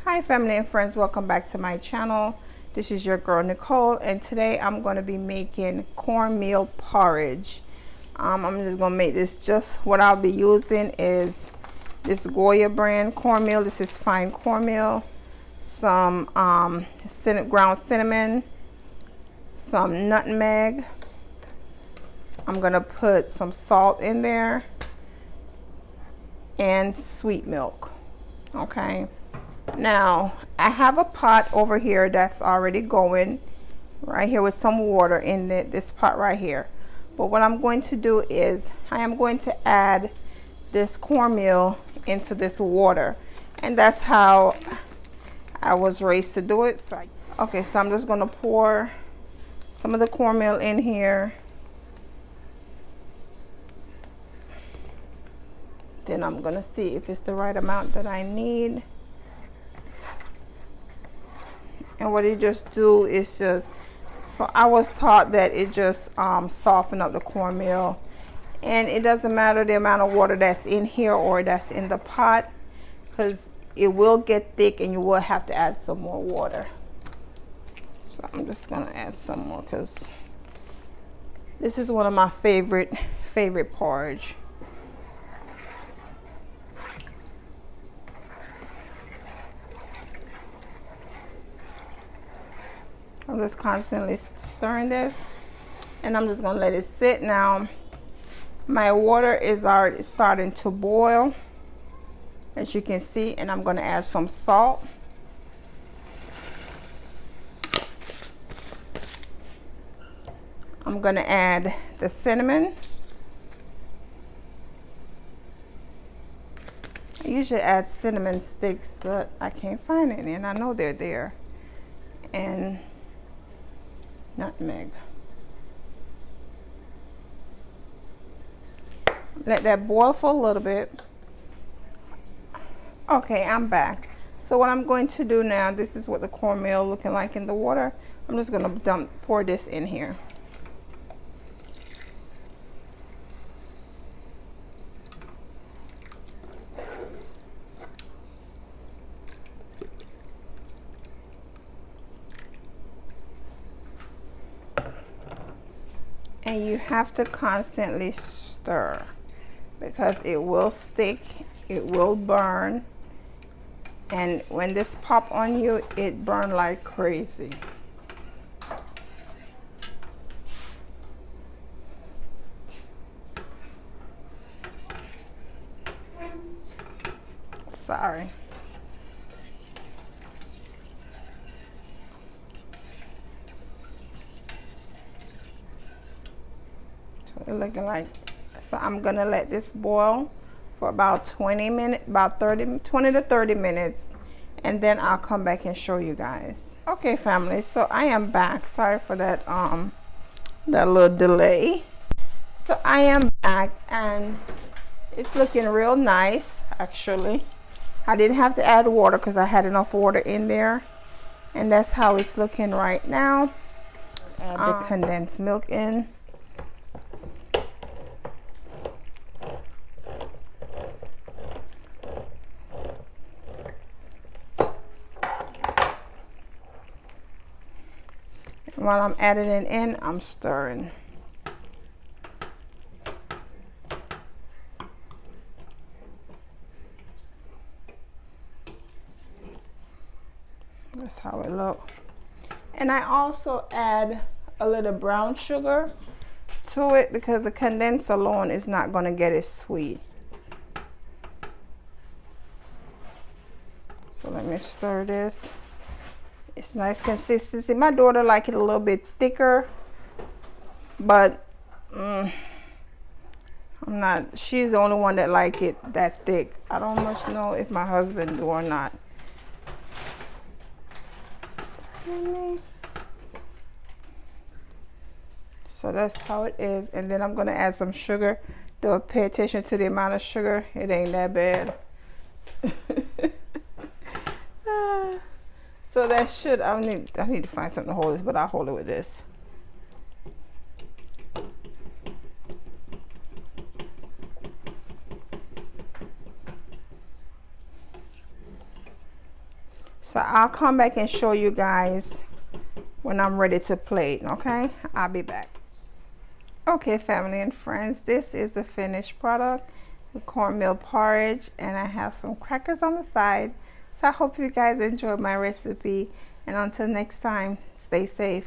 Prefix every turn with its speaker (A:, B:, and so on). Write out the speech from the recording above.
A: Hi family and friends, welcome back to my channel. This is your girl Nicole, and today I'm going to be making cornmeal porridge. I'm just going to make this. Just what I'll be using is this Goya brand cornmeal. This is fine cornmeal, some ground cinnamon, some nutmeg. I'm going to put some salt in there and sweet milk. Okay. Now I have a pot over here that's already going right here with some water in this pot right here. But what I'm going to do is I am going to add this cornmeal into this water, and that's how I was raised to do it. So okay, so I'm just going to pour some of the cornmeal in here. Then I'm going to see if it's the right amount that I need. And what you just do is just, I was taught that it just soften up the cornmeal, and it doesn't matter the amount of water that's in here or that's in the pot, because it will get thick and you will have to add some more water. So I'm just gonna add some more because this is one of my favorite porridge. I'm just constantly stirring this, and I'm just gonna let it sit. Now my water is already starting to boil, as you can see, and I'm gonna add some salt. I'm gonna add the cinnamon. I usually add cinnamon sticks, but I can't find any, and I know they're there. And nutmeg. Let that boil for a little bit. Okay, I'm back. So what I'm going to do now, this is what the cornmeal looking like in the water. I'm just going to pour this in here. And you have to constantly stir because it will stick, it will burn, and when this pop on you, it burn like crazy. Sorry. Looking like, so I'm gonna let this boil for about 20 minutes, about 20 to 30 minutes, and then I'll come back and show you guys. Okay family, so I am back. Sorry for that that little delay. So I am back, and it's looking real nice. Actually, I didn't have to add water because I had enough water in there, and that's how it's looking right now. Add the condensed milk in. While I'm adding it in, I'm stirring. That's how it looks. And I also add a little brown sugar to it because the condensed alone is not going to get it sweet. So let me stir this. It's nice consistency. My daughter like it a little bit thicker, but I'm not. She's the only one that like it that thick. I don't much know if my husband do or not. So that's how it is, and then I'm gonna add some sugar. Do pay attention to the amount of sugar. It ain't that bad. So that should, I need to find something to hold this, but I'll hold it with this. So I'll come back and show you guys when I'm ready to plate. Okay, I'll be back. Okay, family and friends, this is the finished product, the cornmeal porridge, and I have some crackers on the side. So I hope you guys enjoyed my recipe, and until next time, stay safe.